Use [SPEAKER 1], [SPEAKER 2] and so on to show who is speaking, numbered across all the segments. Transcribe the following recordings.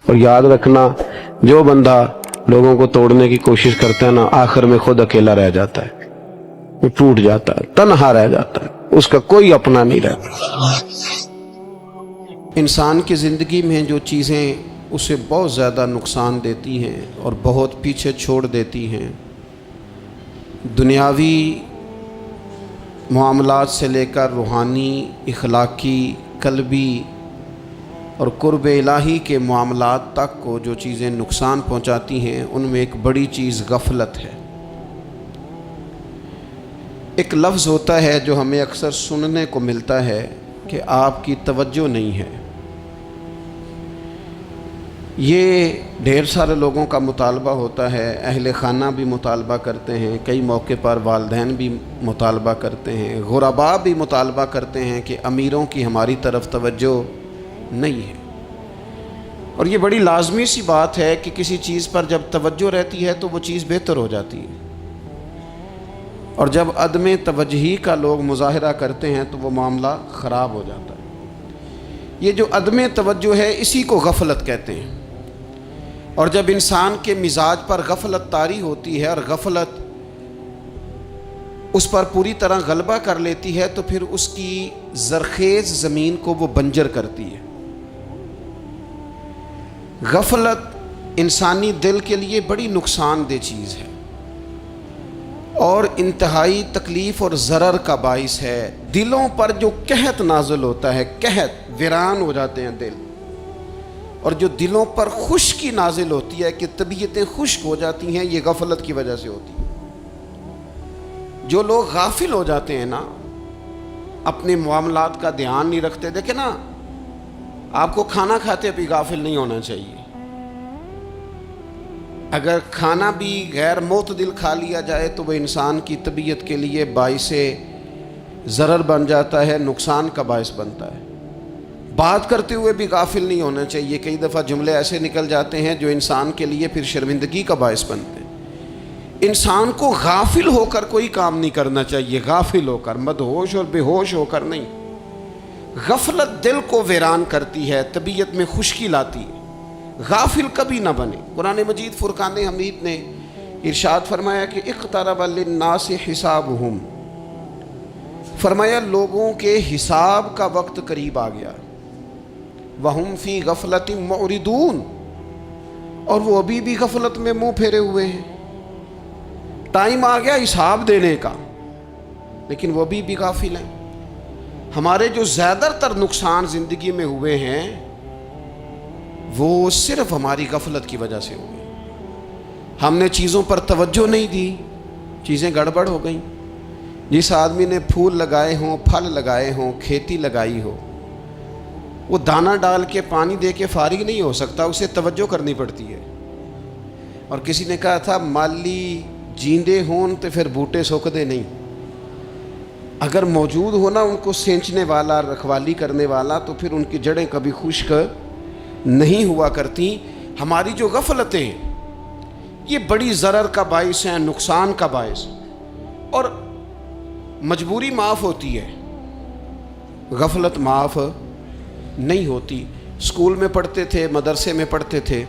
[SPEAKER 1] اور یاد رکھنا جو بندہ لوگوں کو توڑنے کی کوشش کرتا ہے نا، آخر میں خود اکیلا رہ جاتا ہے، وہ ٹوٹ جاتا ہے، تنہا رہ جاتا ہے، اس کا کوئی اپنا نہیں رہتا۔ انسان کی زندگی میں جو چیزیں اسے بہت زیادہ نقصان دیتی ہیں اور بہت پیچھے چھوڑ دیتی ہیں، دنیاوی معاملات سے لے کر روحانی، اخلاقی، قلبی اور قرب الہی کے معاملات تک کو جو چیزیں نقصان پہنچاتی ہیں، ان میں ایک بڑی چیز غفلت ہے۔ ایک لفظ ہوتا ہے جو ہمیں اکثر سننے کو ملتا ہے کہ آپ کی توجہ نہیں ہے۔ یہ ڈھیر سارے لوگوں کا مطالبہ ہوتا ہے، اہل خانہ بھی مطالبہ کرتے ہیں، کئی موقع پر والدین بھی مطالبہ کرتے ہیں، غرباء بھی مطالبہ کرتے ہیں کہ امیروں کی ہماری طرف توجہ نہیں ہے۔ اور یہ بڑی لازمی سی بات ہے کہ کسی چیز پر جب توجہ رہتی ہے تو وہ چیز بہتر ہو جاتی ہے، اور جب عدم توجہی کا لوگ مظاہرہ کرتے ہیں تو وہ معاملہ خراب ہو جاتا ہے۔ یہ جو عدم توجہ ہے اسی کو غفلت کہتے ہیں، اور جب انسان کے مزاج پر غفلت طاری ہوتی ہے اور غفلت اس پر پوری طرح غلبہ کر لیتی ہے تو پھر اس کی زرخیز زمین کو وہ بنجر کرتی ہے۔ غفلت انسانی دل کے لیے بڑی نقصان دہ چیز ہے اور انتہائی تکلیف اور ضرر کا باعث ہے۔ دلوں پر جو قحط نازل ہوتا ہے، قحط، ویران ہو جاتے ہیں دل، اور جو دلوں پر خشکی نازل ہوتی ہے کہ طبیعتیں خشک ہو جاتی ہیں، یہ غفلت کی وجہ سے ہوتی ہے۔ جو لوگ غافل ہو جاتے ہیں نا، اپنے معاملات کا دھیان نہیں رکھتے، دیکھیں نا، آپ کو کھانا کھاتے بھی غافل نہیں ہونا چاہیے۔ اگر کھانا بھی غیر معتدل کھا لیا جائے تو وہ انسان کی طبیعت کے لیے باعث ضرر بن جاتا ہے، نقصان کا باعث بنتا ہے۔ بات کرتے ہوئے بھی غافل نہیں ہونا چاہیے، کئی دفعہ جملے ایسے نکل جاتے ہیں جو انسان کے لیے پھر شرمندگی کا باعث بنتے ہیں۔ انسان کو غافل ہو کر کوئی کام نہیں کرنا چاہیے، غافل ہو کر، مدہوش اور بے ہوش ہو کر نہیں۔ غفلت دل کو ویران کرتی ہے، طبیعت میں خشکی لاتی ہے۔ غافل کبھی نہ بنے۔ قرآن مجید فرقان حمید نے ارشاد فرمایا کہ اقترب للناس حسابہم، فرمایا لوگوں کے حساب کا وقت قریب آ گیا، وہم فی غفلۃ معرضون، اور وہ ابھی بھی غفلت میں منہ پھیرے ہوئے ہیں۔ ٹائم آ گیا حساب دینے کا، لیکن وہ بھی غافل ہیں۔ ہمارے جو زیادہ تر نقصان زندگی میں ہوئے ہیں وہ صرف ہماری غفلت کی وجہ سے ہوئے۔ ہم نے چیزوں پر توجہ نہیں دی، چیزیں گڑبڑ ہو گئیں۔ جس آدمی نے پھول لگائے ہوں، پھل لگائے ہوں، کھیتی لگائی ہو، وہ دانہ ڈال کے پانی دے کے فارغ نہیں ہو سکتا، اسے توجہ کرنی پڑتی ہے۔ اور کسی نے کہا تھا مالی جیندے ہون تو پھر بوٹے سوکھدے نہیں، اگر موجود ہونا ان کو سینچنے والا، رکھوالی کرنے والا، تو پھر ان کی جڑیں کبھی خشک نہیں ہوا کرتی۔ ہماری جو غفلتیں ہیں یہ بڑی ضرر کا باعث ہیں، نقصان کا باعث، اور مجبوری معاف ہوتی ہے، غفلت معاف نہیں ہوتی۔ اسکول میں پڑھتے تھے، مدرسے میں پڑھتے تھے،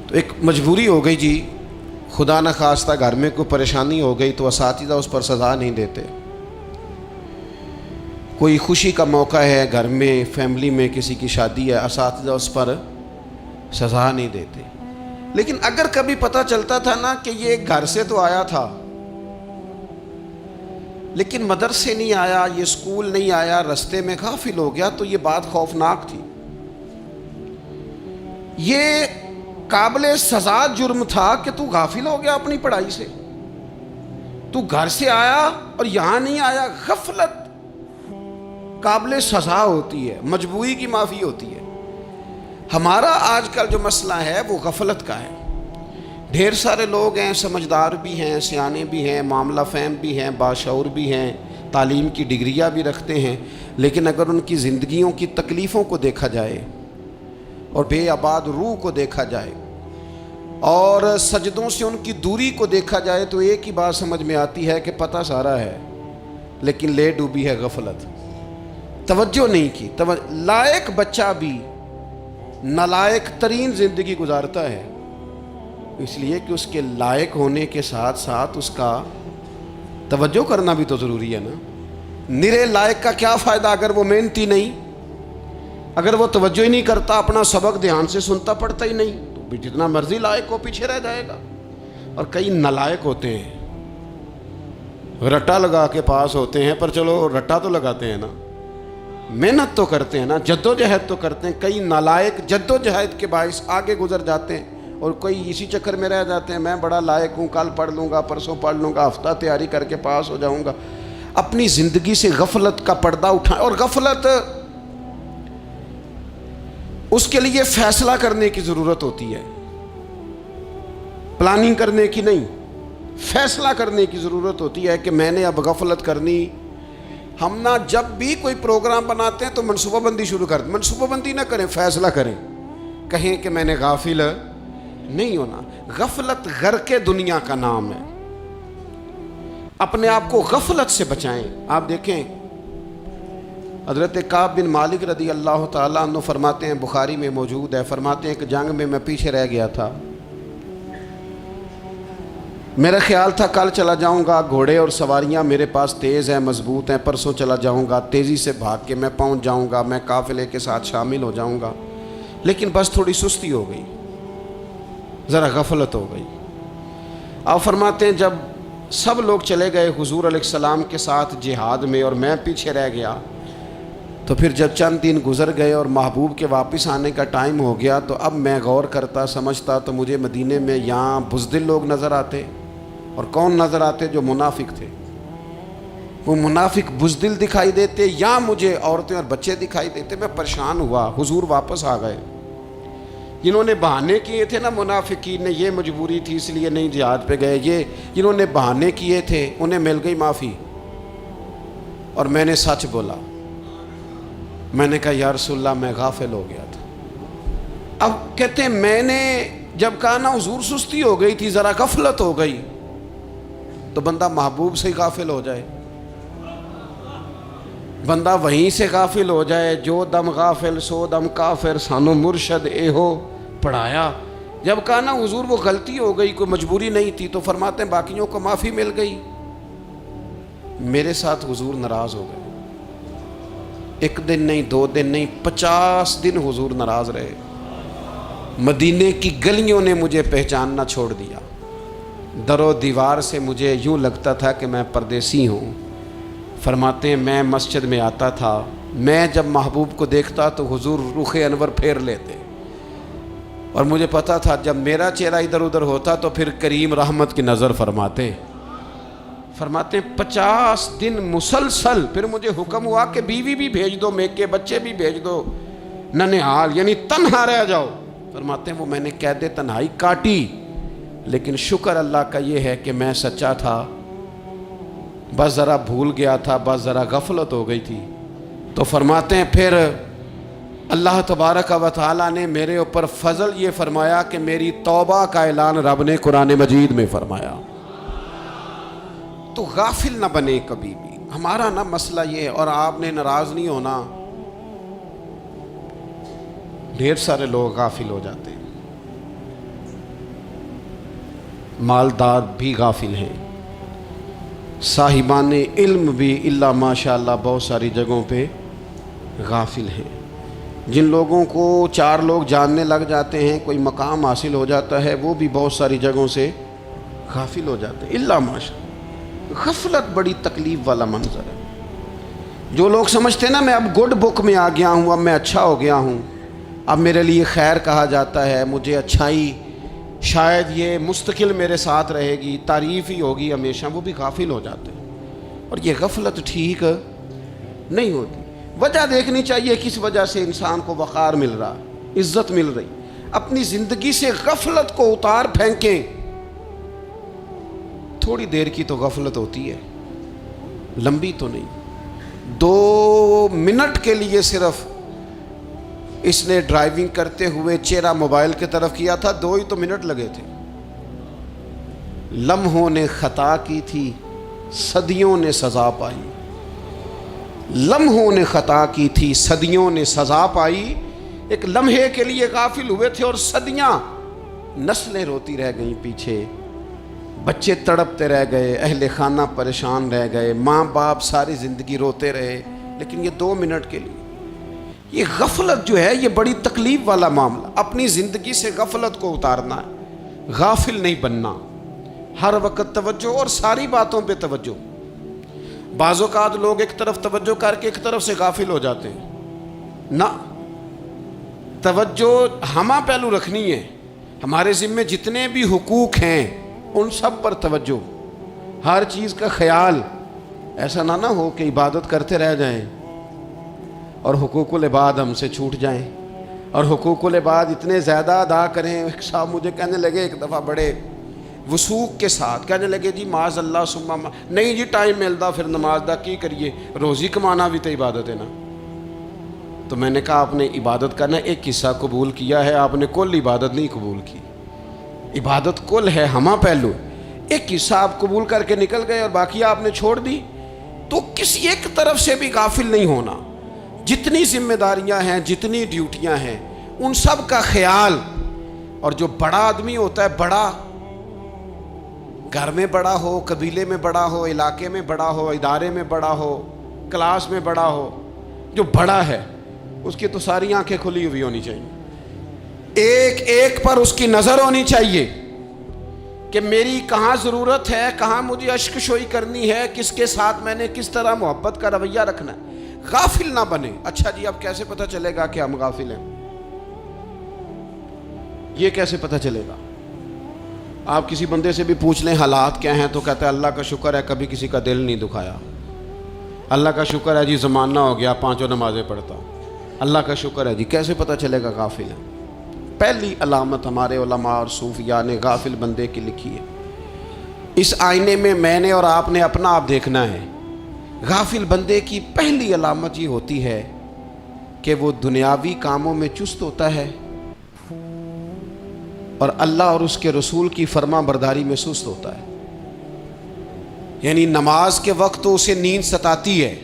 [SPEAKER 1] تو ایک مجبوری ہو گئی جی، خدا نہ خواستہ گھر میں کوئی پریشانی ہو گئی تو اساتذہ اس پر سزا نہیں دیتے۔ کوئی خوشی کا موقع ہے گھر میں، فیملی میں کسی کی شادی ہے، اساتذہ اس پر سزا نہیں دیتے۔ لیکن اگر کبھی پتہ چلتا تھا نا کہ یہ گھر سے تو آیا تھا لیکن مدرسے نہیں آیا، یہ اسکول نہیں آیا، رستے میں غافل ہو گیا، تو یہ بات خوفناک تھی۔ یہ قابل سزا جرم تھا کہ تو غافل ہو گیا اپنی پڑھائی سے، تو گھر سے آیا اور یہاں نہیں آیا۔ غفلت قابل سزا ہوتی ہے، مجبوری کی معافی ہوتی ہے۔ ہمارا آج کل جو مسئلہ ہے وہ غفلت کا ہے۔ ڈھیر سارے لوگ ہیں، سمجھدار بھی ہیں، سیانے بھی ہیں، معاملہ فہم بھی ہیں، باشعور بھی ہیں، تعلیم کی ڈگریاں بھی رکھتے ہیں، لیکن اگر ان کی زندگیوں کی تکلیفوں کو دیکھا جائے اور بے آباد روح کو دیکھا جائے اور سجدوں سے ان کی دوری کو دیکھا جائے تو ایک ہی بات سمجھ میں آتی ہے کہ پتہ سارا ہے لیکن لے ڈوبی ہے غفلت، توجہ نہیں کی۔ لائق بچہ بھی نالائق ترین زندگی گزارتا ہے، اس لیے کہ اس کے لائق ہونے کے ساتھ ساتھ اس کا توجہ کرنا بھی تو ضروری ہے نا۔ نرے لائق کا کیا فائدہ اگر وہ محنتی نہیں، اگر وہ توجہ ہی نہیں کرتا، اپنا سبق دھیان سے سنتا پڑھتا ہی نہیں، تو بھی جتنا مرضی لائق ہو پیچھے رہ جائے گا۔ اور کئی نالائق ہوتے ہیں، رٹا لگا کے پاس ہوتے ہیں، پر چلو رٹا تو لگاتے ہیں نا، محنت تو کرتے ہیں نا، جد و جہد تو کرتے ہیں۔ کئی نالائق جد و جہد کے باعث آگے گزر جاتے ہیں، اور کوئی اسی چکر میں رہ جاتے ہیں، میں بڑا لائق ہوں، کل پڑھ لوں گا، پرسوں پڑھ لوں گا، ہفتہ تیاری کر کے پاس ہو جاؤں گا۔ اپنی زندگی سے غفلت کا پردہ اٹھائیں، اور غفلت اس کے لیے فیصلہ کرنے کی ضرورت ہوتی ہے، پلاننگ کرنے کی نہیں، فیصلہ کرنے کی ضرورت ہوتی ہے کہ میں نے اب غفلت کرنی۔ ہم نہ جب بھی کوئی پروگرام بناتے ہیں تو منصوبہ بندی شروع کر دیں، منصوبہ بندی نہ کریں، فیصلہ کریں، کہیں کہ میں نے غافل نہیں ہونا۔ غفلت غرق دنیا کا نام ہے، اپنے آپ کو غفلت سے بچائیں۔ آپ دیکھیں حضرت کعب بن مالک رضی اللہ تعالیٰ عنہ فرماتے ہیں، بخاری میں موجود ہے، فرماتے ہیں کہ جنگ میں پیچھے رہ گیا تھا، میرا خیال تھا کل چلا جاؤں گا، گھوڑے اور سواریاں میرے پاس تیز ہیں، مضبوط ہیں، پرسوں چلا جاؤں گا، تیزی سے بھاگ کے میں پہنچ جاؤں گا، میں قافلے کے ساتھ شامل ہو جاؤں گا، لیکن بس تھوڑی سستی ہو گئی، ذرا غفلت ہو گئی۔ آپ فرماتے ہیں جب سب لوگ چلے گئے حضور علیہ السلام کے ساتھ جہاد میں اور میں پیچھے رہ گیا، تو پھر جب چند دن گزر گئے اور محبوب کے واپس آنے کا ٹائم ہو گیا، تو اب میں غور کرتا سمجھتا تو مجھے مدینے میں یہاں بزدل لوگ نظر آتے، اور کون نظر آتے؟ جو منافق تھے، وہ منافق بزدل دکھائی دیتے، یا مجھے عورتیں اور بچے دکھائی دیتے۔ میں پریشان ہوا، حضور واپس آ گئے۔ جنہوں نے بہانے کیے تھے نا منافقین نے، یہ مجبوری تھی اس لیے نہیں جہاد پہ گئے، یہ جنہوں نے بہانے کیے تھے انہیں مل گئی معافی، اور میں نے سچ بولا، میں نے کہا یا رسول اللہ میں غافل ہو گیا تھا۔ اب کہتے ہیں میں نے جب کہا نا حضور سستی ہو گئی تھی، ذرا غفلت ہو گئی، تو بندہ محبوب سے غافل ہو جائے، بندہ وہیں سے غافل ہو جائے۔ جو دم غافل سو دم کافر، سانو مرشد اے ہو پڑھایا۔ جب کہا نا حضور وہ غلطی ہو گئی، کوئی مجبوری نہیں تھی، تو فرماتے ہیں باقیوں کو معافی مل گئی، میرے ساتھ حضور ناراض ہو گئے۔ ایک دن نہیں، 2 دن نہیں، 50 دن حضور ناراض رہے۔ مدینے کی گلیوں نے مجھے پہچاننا چھوڑ دیا، در و دیوار سے مجھے یوں لگتا تھا کہ میں پردیسی ہوں۔ فرماتے ہیں میں مسجد میں آتا تھا، میں جب محبوب کو دیکھتا تو حضور رخ انور پھیر لیتے، اور مجھے پتا تھا جب میرا چہرہ ادھر ادھر ہوتا تو پھر کریم رحمت کی نظر فرماتے۔ فرماتے ہیں 50 دن مسلسل، پھر مجھے حکم ہوا کہ بیوی بھی بھیج دو، میکے بچے بھی بھیج دو، ننہال یعنی تنہا رہ جاؤ۔ فرماتے ہیں وہ میں نے قید تنہائی کاٹی، لیکن شکر اللہ کا یہ ہے کہ میں سچا تھا، بس ذرا بھول گیا تھا، بس ذرا غفلت ہو گئی تھی۔ تو فرماتے ہیں پھر اللہ تبارک و تعالیٰ نے میرے اوپر فضل یہ فرمایا کہ میری توبہ کا اعلان رب نے قرآن مجید میں فرمایا۔ تو غافل نہ بنے کبھی بھی، ہمارا نا مسئلہ یہ ہے، اور آپ نے ناراض نہیں ہونا، ڈھیر سارے لوگ غافل ہو جاتے ہیں، مالدار بھی غافل ہیں، صاحبان علم بھی الا ماشاء اللہ بہت ساری جگہوں پہ غافل ہیں۔ جن لوگوں کو 4 لوگ جاننے لگ جاتے ہیں، کوئی مقام حاصل ہو جاتا ہے، وہ بھی بہت ساری جگہوں سے غافل ہو جاتے ہیں الا ماشاء اللہ۔ غفلت بڑی تکلیف والا منظر ہے۔ جو لوگ سمجھتے ہیں نا میں اب گڈ بک میں آ گیا ہوں، اب میں اچھا ہو گیا ہوں، اب میرے لیے خیر کہا جاتا ہے، مجھے اچھائی شاید یہ مستقل میرے ساتھ رہے گی، تعریف ہی ہوگی ہمیشہ، وہ بھی غافل ہو جاتے ہیں۔ اور یہ غفلت ٹھیک نہیں ہوتی۔ وجہ دیکھنی چاہیے کس وجہ سے انسان کو وقار مل رہا، عزت مل رہی۔ اپنی زندگی سے غفلت کو اتار پھینکیں۔ تھوڑی دیر کی تو غفلت ہوتی ہے، لمبی تو نہیں۔ 2 منٹ کے لیے صرف اس نے ڈرائیونگ کرتے ہوئے چہرہ موبائل کی طرف کیا تھا، 2 ہی تو منٹ لگے تھے۔ لمحوں نے خطا کی تھی، صدیوں نے سزا پائی۔ لمحوں نے خطا کی تھی، صدیوں نے سزا پائی، ایک لمحے کے لیے غافل ہوئے تھے اور صدیاں نسلیں روتی رہ گئیں پیچھے، بچے تڑپتے رہ گئے، اہل خانہ پریشان رہ گئے، ماں باپ ساری زندگی روتے رہے، لیکن یہ 2 منٹ کے لیے یہ غفلت جو ہے یہ بڑی تکلیف والا معاملہ. اپنی زندگی سے غفلت کو اتارنا ہے، غافل نہیں بننا، ہر وقت توجہ اور ساری باتوں پہ توجہ. بعض اوقات لوگ ایک طرف توجہ کر کے ایک طرف سے غافل ہو جاتے ہیں. نہ، توجہ ہمہ پہلو رکھنی ہے. ہمارے ذمے جتنے بھی حقوق ہیں ان سب پر توجہ، ہر چیز کا خیال. ایسا نہ ہو کہ عبادت کرتے رہ جائیں اور حقوق العباد ہم سے چھوٹ جائیں، اور حقوق العباد اتنے زیادہ ادا کریں. ایک صاحب مجھے کہنے لگے ایک دفعہ بڑے وثوق کے ساتھ کہنے لگے جی معاذ اللہ ثم نہیں جی ٹائم ملتا پھر نماز دا کی کریے، روزی کمانا بھی تو عبادت ہے نا. تو میں نے کہا آپ نے عبادت کرنا ایک حصہ قبول کیا ہے، آپ نے کل عبادت نہیں قبول کی. عبادت کل ہے، ہمہ پہلو. ایک حصہ آپ قبول کر کے نکل گئے اور باقی آپ نے چھوڑ دی. تو کسی ایک طرف سے بھی غافل نہیں ہونا. جتنی ذمہ داریاں ہیں، جتنی ڈیوٹیاں ہیں، ان سب کا خیال. اور جو بڑا آدمی ہوتا ہے، بڑا گھر میں بڑا ہو، قبیلے میں بڑا ہو، علاقے میں بڑا ہو، ادارے میں بڑا ہو، کلاس میں بڑا ہو، جو بڑا ہے اس کی تو ساری آنکھیں کھلی ہوئی ہونی چاہیے. ایک ایک پر اس کی نظر ہونی چاہیے کہ میری کہاں ضرورت ہے، کہاں مجھے اشک شوئی کرنی ہے، کس کے ساتھ میں نے کس طرح محبت کا رویہ رکھنا ہے. غافل نہ بنے. اچھا جی اب کیسے پتہ چلے گا کہ ہم غافل ہیں؟ یہ کیسے پتہ چلے گا؟ آپ کسی بندے سے بھی پوچھ لیں حالات کیا ہیں تو کہتا ہے اللہ کا شکر ہے کبھی کسی کا دل نہیں دکھایا، اللہ کا شکر ہے جی زمانہ ہو گیا 5 نمازیں پڑھتا ہوں، اللہ کا شکر ہے جی. کیسے پتہ چلے گا غافل ہے؟ پہلی علامت ہمارے علماء اور صوفیاء نے غافل بندے کی لکھی ہے. اس آئینے میں میں نے اور آپ نے اپنا آپ دیکھنا ہے. غافل بندے کی پہلی علامت یہ ہوتی ہے کہ وہ دنیاوی کاموں میں چست ہوتا ہے اور اللہ اور اس کے رسول کی فرما برداری میں سست ہوتا ہے. یعنی نماز کے وقت تو اسے نیند ستاتی ہے،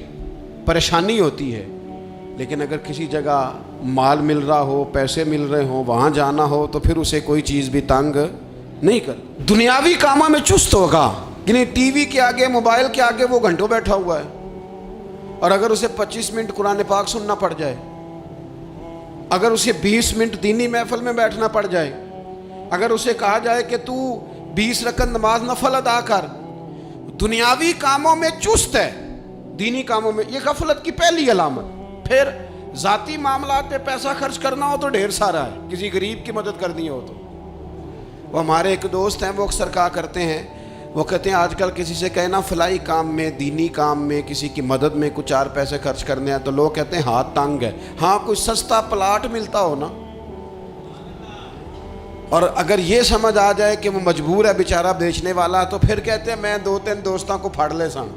[SPEAKER 1] پریشانی ہوتی ہے، لیکن اگر کسی جگہ مال مل رہا ہو، پیسے مل رہے ہوں، وہاں جانا ہو تو پھر اسے کوئی چیز بھی تنگ نہیں کر. دنیاوی کاموں میں چست ہوگا، یعنی ٹی وی کے آگے، موبائل کے آگے وہ گھنٹوں بیٹھا ہوا ہے. اور اگر اسے 25 منٹ قرآن پاک سننا پڑ جائے، اگر اسے 20 منٹ دینی محفل میں بیٹھنا پڑ جائے، اگر اسے کہا جائے کہ تو 20 رکعت نماز نفل ادا کر، دنیاوی کاموں میں چست ہے، دینی کاموں میں، یہ غفلت کی پہلی علامت. پھر ذاتی معاملات پہ پیسہ خرچ کرنا ہو تو ڈھیر سارا ہے، کسی غریب کی مدد کرنی ہو تو. وہ ہمارے ایک دوست ہیں، وہ اکثر کہا کرتے ہیں، وہ کہتے ہیں آج کل کسی سے کہنا فلائی کام میں، دینی کام میں، کسی کی مدد میں کچھ 4 پیسے خرچ کرنے ہیں تو لوگ کہتے ہیں ہاتھ تنگ ہے. ہاں کوئی سستا پلاٹ ملتا ہو نا، اور اگر یہ سمجھ آ جائے کہ وہ مجبور ہے بیچارہ بیچنے والا، تو پھر کہتے ہیں میں 2-3 دوستوں کو پھاڑ لے سن.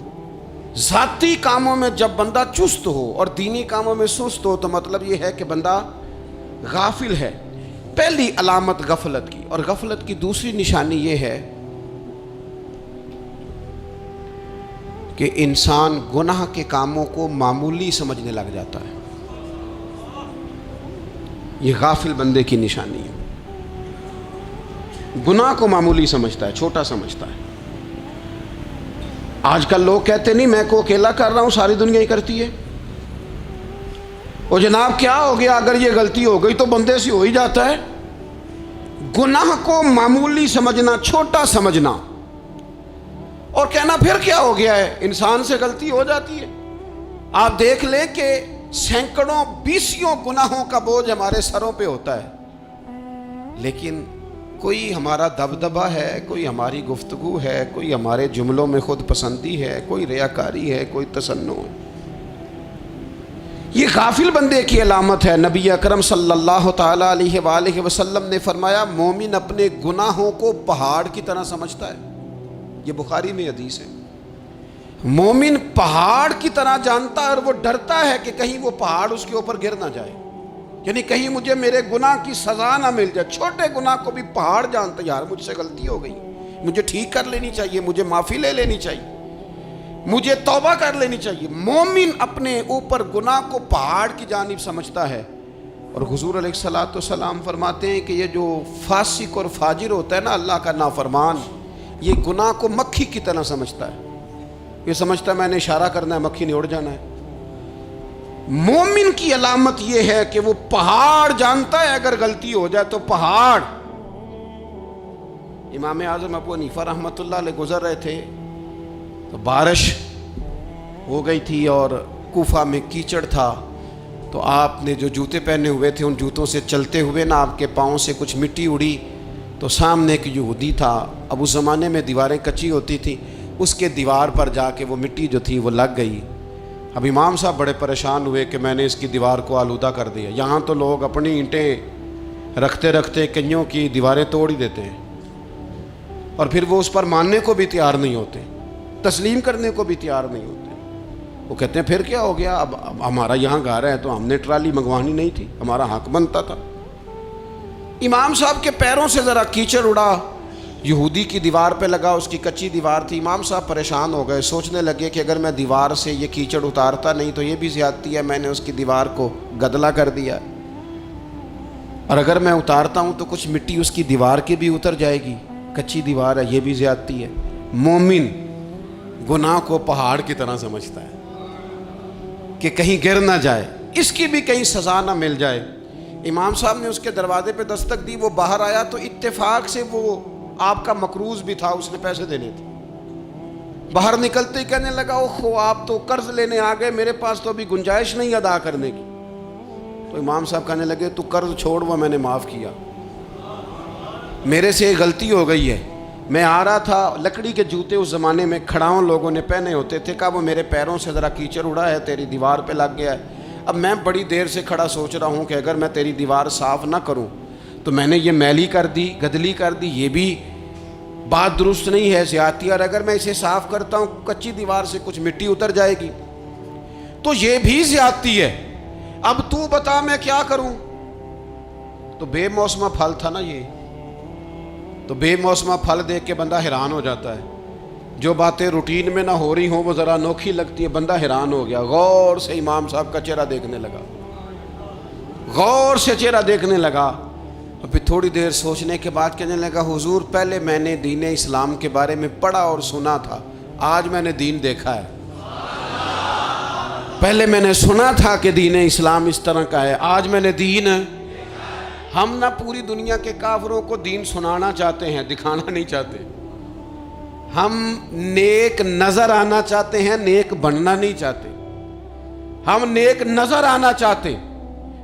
[SPEAKER 1] ذاتی کاموں میں جب بندہ چست ہو اور دینی کاموں میں سست ہو تو مطلب یہ ہے کہ بندہ غافل ہے. پہلی علامت غفلت کی. اور غفلت کی دوسری نشانی یہ ہے کہ انسان گناہ کے کاموں کو معمولی سمجھنے لگ جاتا ہے. یہ غافل بندے کی نشانی ہے. گناہ کو معمولی سمجھتا ہے، چھوٹا سمجھتا ہے. آج کل لوگ کہتے نہیں میں کو اکیلا کر رہا ہوں، ساری دنیا ہی کرتی ہے. اور جناب کیا ہو گیا اگر یہ غلطی ہو گئی تو بندے سے ہو ہی جاتا ہے. گناہ کو معمولی سمجھنا، چھوٹا سمجھنا اور کہنا پھر کیا ہو گیا ہے، انسان سے غلطی ہو جاتی ہے. آپ دیکھ لیں کہ سینکڑوں بیسیوں گناہوں کا بوجھ ہمارے سروں پہ ہوتا ہے، لیکن کوئی ہمارا دبدبہ ہے، کوئی ہماری گفتگو ہے، کوئی ہمارے جملوں میں خود پسندی ہے، کوئی ریاکاری ہے، کوئی تصنع ہے. یہ غافل بندے کی علامت ہے. نبی اکرم صلی اللہ تعالی علیہ وآلہ وسلم نے فرمایا مومن اپنے گناہوں کو پہاڑ کی طرح سمجھتا ہے. یہ بخاری میں حدیث ہے. مومن پہاڑ کی طرح جانتا ہے اور وہ ڈرتا ہے کہ کہیں وہ پہاڑ اس کے اوپر گر نہ جائے، یعنی کہیں مجھے میرے گناہ کی سزا نہ مل جائے. چھوٹے گناہ کو بھی پہاڑ جانتا ہے، یار مجھ سے غلطی ہو گئی، مجھے ٹھیک کر لینی چاہیے، مجھے معافی لے لینی چاہیے، مجھے توبہ کر لینی چاہیے. مومن اپنے اوپر گناہ کو پہاڑ کی جانب سمجھتا ہے اور حضور علیہ الصلوۃ والسلام فرماتے ہیں کہ یہ جو فاسق اور فاجر ہوتا ہے نا، اللہ کا نافرمان، یہ گناہ کو مکھی کی طرح سمجھتا ہے. یہ سمجھتا ہے میں نے اشارہ کرنا ہے، مکھی نے اڑ جانا ہے. مومن کی علامت یہ ہے کہ وہ پہاڑ جانتا ہے اگر غلطی ہو جائے تو پہاڑ. امام اعظم ابو حنیفہ رحمۃ اللہ علیہ گزر رہے تھے تو بارش ہو گئی تھی اور کوفہ میں کیچڑ تھا، تو آپ نے جو جوتے پہنے ہوئے تھے ان جوتوں سے چلتے ہوئے نا آپ کے پاؤں سے کچھ مٹی اڑی، تو سامنے ایک یہودی تھا. اب اس زمانے میں دیواریں کچی ہوتی تھیں، اس کے دیوار پر جا کے وہ مٹی جو تھی وہ لگ گئی. اب امام صاحب بڑے پریشان ہوئے کہ میں نے اس کی دیوار کو آلودہ کر دیا. یہاں تو لوگ اپنی اینٹیں رکھتے رکھتے کئیوں کی دیواریں توڑ ہی دیتے ہیں، اور پھر وہ اس پر ماننے کو بھی تیار نہیں ہوتے، تسلیم کرنے کو بھی تیار نہیں ہوتے. وہ کہتے ہیں پھر کیا ہو گیا، اب ہمارا یہاں گھر ہے تو ہم نے ٹرالی منگوانی نہیں تھی، ہمارا حق بنتا تھا. امام صاحب کے پیروں سے ذرا کیچڑ اڑا، یہودی کی دیوار پہ لگا، اس کی کچی دیوار تھی. امام صاحب پریشان ہو گئے، سوچنے لگے کہ اگر میں دیوار سے یہ کیچڑ اتارتا نہیں تو یہ بھی زیادتی ہے، میں نے اس کی دیوار کو گدلا کر دیا، اور اگر میں اتارتا ہوں تو کچھ مٹی اس کی دیوار کی بھی اتر جائے گی، کچی دیوار ہے، یہ بھی زیادتی ہے. مومن گناہ کو پہاڑ کی طرح سمجھتا ہے کہ کہیں گر نہ جائے، اس کی بھی کہیں سزا نہ مل جائے. امام صاحب نے اس کے دروازے پہ دستک دی، وہ باہر آیا تو اتفاق سے وہ آپ کا مقروض بھی تھا، اس نے پیسے دینے تھے. باہر نکلتے ہی کہنے لگا اوہ آپ تو قرض لینے آ گئے، میرے پاس تو ابھی گنجائش نہیں ادا کرنے کی. تو امام صاحب کہنے لگے تو قرض چھوڑ، وہ میں نے معاف کیا، میرے سے غلطی ہو گئی ہے. میں آ رہا تھا، لکڑی کے جوتے اس زمانے میں کھڑاؤں لوگوں نے پہنے ہوتے تھے، کہا وہ میرے پیروں سے ذرا کیچڑ اڑا ہے، تیری دیوار پہ لگ گیا ہے. اب میں بڑی دیر سے کھڑا سوچ رہا ہوں کہ اگر میں تیری دیوار صاف نہ کروں تو میں نے یہ میلی کر دی، گدلی کر دی، یہ بھی بات درست نہیں ہے، زیادتی. اور اگر میں اسے صاف کرتا ہوں کچی دیوار سے کچھ مٹی اتر جائے گی تو یہ بھی زیادتی ہے. اب تو بتا میں کیا کروں. تو بے موسمہ پھل تھا نا یہ، تو بے موسمہ پھل دیکھ کے بندہ حیران ہو جاتا ہے. جو باتیں روٹین میں نہ ہو رہی ہوں وہ ذرا انوکھی لگتی ہیں، بندہ حیران ہو گیا. غور سے امام صاحب کا چہرہ دیکھنے لگا، غور سے چہرہ دیکھنے لگا، اور پھر تھوڑی دیر سوچنے کے بعد کہنے لگا حضور پہلے میں نے دین اسلام کے بارے میں پڑھا اور سنا تھا، آج میں نے دین دیکھا ہے. پہلے میں نے سنا تھا کہ دین اسلام اس طرح کا ہے، آج میں نے دین. ہم نہ پوری دنیا کے کافروں کو دین سنانا چاہتے ہیں، دکھانا نہیں چاہتے. ہم نیک نظر آنا چاہتے ہیں، نیک بننا نہیں چاہتے. ہم نیک نظر آنا چاہتے،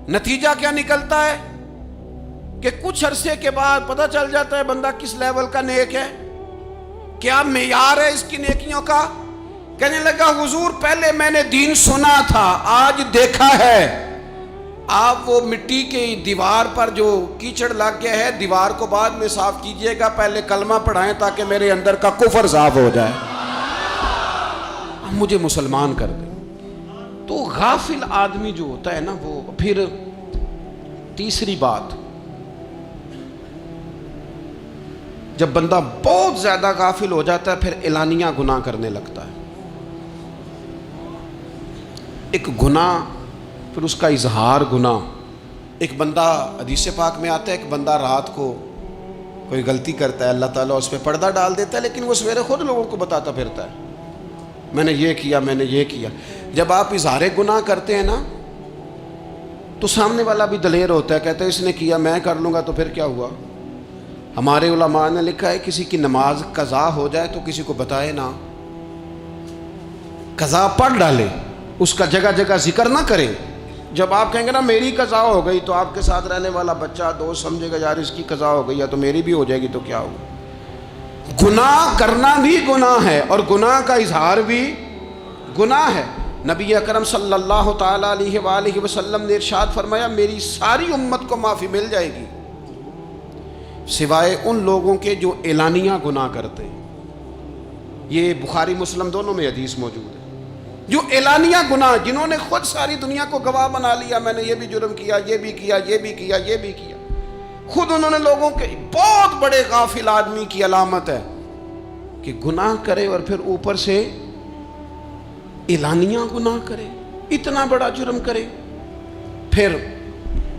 [SPEAKER 1] نتیجہ کیا نکلتا ہے کہ کچھ عرصے کے بعد پتہ چل جاتا ہے بندہ کس لیول کا نیک ہے، کیا معیار ہے اس کی نیکیوں کا. کہنے لگا حضور پہلے میں نے دین سنا تھا، آج دیکھا ہے. آپ وہ مٹی کی دیوار پر جو کیچڑ لگ گیا ہے، دیوار کو بعد میں صاف کیجئے گا، پہلے کلمہ پڑھائیں تاکہ میرے اندر کا کفر صاف ہو جائے، مجھے مسلمان کر دیں. تو غافل آدمی جو ہوتا ہے نا وہ پھر تیسری بات، جب بندہ بہت زیادہ غافل ہو جاتا ہے پھر اعلانیہ گناہ کرنے لگتا ہے. ایک گناہ پھر اس کا اظہار گناہ. ایک بندہ حدیث پاک میں آتا ہے، ایک بندہ رات کو کوئی غلطی کرتا ہے، اللہ تعالیٰ اس پہ پردہ ڈال دیتا ہے، لیکن وہ سویرے خود لوگوں کو بتاتا پھرتا ہے میں نے یہ کیا، میں نے یہ کیا. جب آپ اظہار گناہ کرتے ہیں نا تو سامنے والا بھی دلیر ہوتا ہے، کہتا ہے اس نے کیا میں کر لوں گا تو پھر کیا ہوا. ہمارے علماء نے لکھا ہے کسی کی نماز قضا ہو جائے تو کسی کو بتائے نہ، قضا پڑھ ڈالے، اس کا جگہ جگہ ذکر نہ کرے. جب آپ کہیں گے نا میری قضا ہو گئی تو آپ کے ساتھ رہنے والا بچہ دوست سمجھے گا یار اس کی قضا ہو گئی ہے تو میری بھی ہو جائے گی تو کیا ہوگا. گناہ کرنا بھی گناہ ہے اور گناہ کا اظہار بھی گناہ ہے. نبی اکرم صلی اللہ تعالیٰ علیہ وآلہ وسلم نے ارشاد فرمایا میری ساری امت کو معافی مل جائے گی سوائے ان لوگوں کے جو اعلانیہ گناہ کرتے ہیں. یہ بخاری مسلم دونوں میں حدیث موجود ہے. جو اعلانیہ گناہ، جنہوں نے خود ساری دنیا کو گواہ بنا لیا، میں نے یہ بھی جرم کیا، یہ بھی کیا، یہ بھی کیا، یہ بھی کیا، خود انہوں نے لوگوں کے. بہت بڑے غافل آدمی کی علامت ہے کہ گناہ کرے اور پھر اوپر سے اعلانیہ گناہ کرے، اتنا بڑا جرم کرے. پھر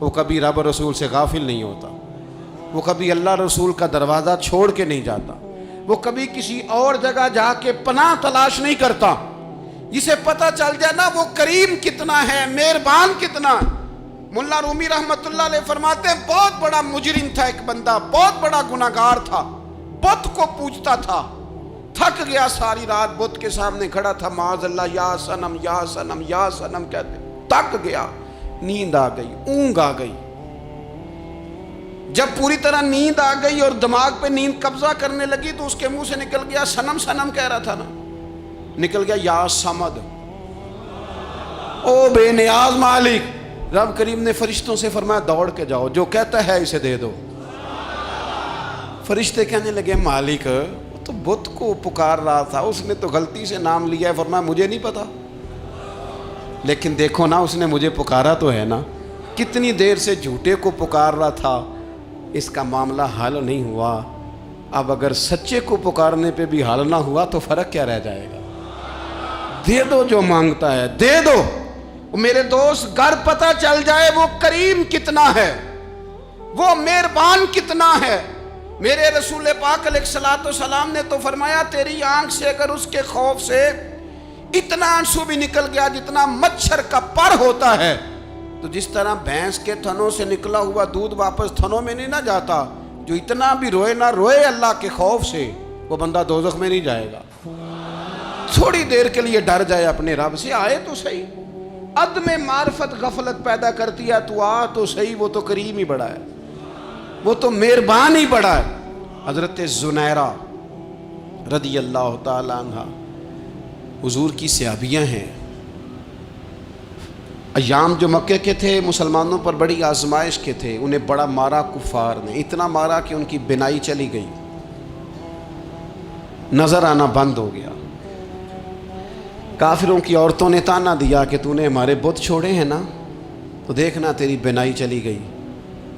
[SPEAKER 1] وہ کبھی رب رسول سے غافل نہیں ہوتا، وہ کبھی اللہ رسول کا دروازہ چھوڑ کے نہیں جاتا، وہ کبھی کسی اور جگہ جا کے پناہ تلاش نہیں کرتا۔ جسے پتہ چل جائے نا وہ کریم کتنا ہے، مہربان کتنا ہے۔ ملا رومی رحمت اللہ علیہ فرماتے ہیں بہت بڑا مجرم تھا ایک بندہ، بہت بڑا گناہگار تھا، بت کو پوجتا تھا، تھک گیا، ساری رات بت کے سامنے کھڑا تھا، معاذ اللہ یا صنم یا صنم یا صنم کہتے، تھک گیا، نیند آ گئی، اونگ آ گئی۔ جب پوری طرح نیند آ گئی اور دماغ پہ نیند قبضہ کرنے لگی تو اس کے منہ سے نکل گیا، صنم صنم کہہ رہا تھا نا، نکل گیا یا صمد، او بے نیاز مالک۔ رب کریم نے فرشتوں سے فرمایا دوڑ کے جاؤ، جو کہتا ہے اسے دے دو۔ فرشتے کہنے لگے مالک وہ تو بت کو پکار رہا تھا، اس نے تو غلطی سے نام لیا ہے۔ فرمایا مجھے نہیں پتا، لیکن دیکھو نا اس نے مجھے پکارا تو ہے نا، کتنی دیر سے جھوٹے کو پکار رہا تھا، اس کا معاملہ حل نہیں ہوا، اب اگر سچے کو پکارنے پہ بھی حل نہ ہوا تو فرق کیا رہ جائے گا؟ دے دو جو مانگتا ہے، دے دو۔ میرے دوست گھر پتہ چل جائے وہ کریم کتنا ہے، وہ مہربان کتنا ہے۔ میرے رسول پاک علیہ الصلوۃ والسلام نے تو فرمایا تیری آنکھ سے اگر اس کے خوف سے اتنا آنسو بھی نکل گیا جتنا مچھر کا پر ہوتا ہے، تو جس طرح بھینس کے تھنوں سے نکلا ہوا دودھ واپس تھنوں میں نہیں نہ جاتا، جو اتنا بھی روئے نہ روئے اللہ کے خوف سے، وہ بندہ دوزخ میں نہیں جائے گا۔ تھوڑی دیر کے لیے ڈر جائے اپنے رب سے، آئے تو صحیح۔ عدم معرفت غفلت پیدا کرتی ہے، تو آ تو صحیح، وہ تو کریم ہی بڑا ہے، وہ تو مہربان ہی بڑا ہے۔ حضرت زنیرہ رضی اللہ تعالی عنہ حضور کی صحابیاں ہیں۔ ایام جو مکے کے تھے مسلمانوں پر بڑی آزمائش کے تھے، انہیں بڑا مارا کفار نے، اتنا مارا کہ ان کی بینائی چلی گئی، نظر آنا بند ہو گیا۔ کافروں کی عورتوں نے تانا دیا کہ تو نے ہمارے بت چھوڑے ہیں نا، تو دیکھنا تیری بینائی چلی گئی۔